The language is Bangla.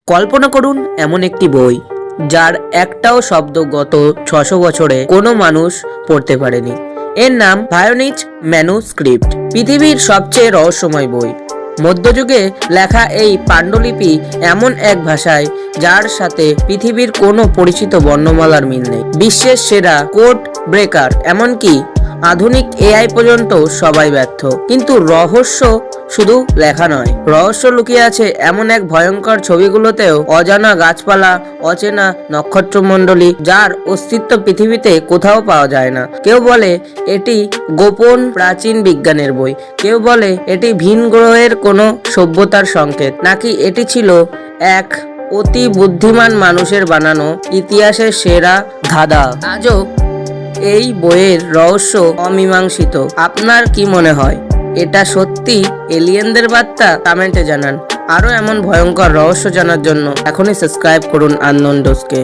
কল্পনা করুন এমন একটি বই যার একটাও শব্দ গত 600 বছরে কোনো মানুষ পড়তে পারেনি। এর নাম ভায়োনিচ ম্যানুস্ক্রিপ্ট। পৃথিবীর সবচেয়ে রহস্যময় বই। মধ্যযুগে লেখা এই পাণ্ডুলিপি এমন এক ভাষায় যার সাথে পৃথিবীর কোনো পরিচিত বর্ণমালার মিল নেই। বিশ্বের সেরা কোড ব্রেকার, এমনকি আধুনিক এআই পর্যন্ত সবাই ব্যর্থ। কিন্তু রহস্য শুধু লেখা নয়, রহস্য লুকিয়ে আছে এমন এক ভয়ঙ্কর ছবিগুলোতেও। অজানা গাছপালা, অচেনা নক্ষত্রমণ্ডলী, যার অস্তিত্ব পৃথিবীতে কোথাও পাওয়া যায় না। কেউ বলে এটি গোপন প্রাচীন বিজ্ঞানের বই, কেউ বলে এটি ভিন গ্রহের কোনো সভ্যতার সংকেত, নাকি এটি ছিল এক অতি বুদ্ধিমান মানুষের বানানো ইতিহাসের সেরা ধাঁধা। আজও এই বইয়ের রহস্য অমীমাংসিত। আপনার কি মনে হয়, এটা সত্যি এলিয়েনদের বার্তা? কমেন্টে জানান। আরো এমন ভয়ঙ্কর রহস্য জানার জন্য এখনই সাবস্ক্রাইব করুন আননোন ডোজকে।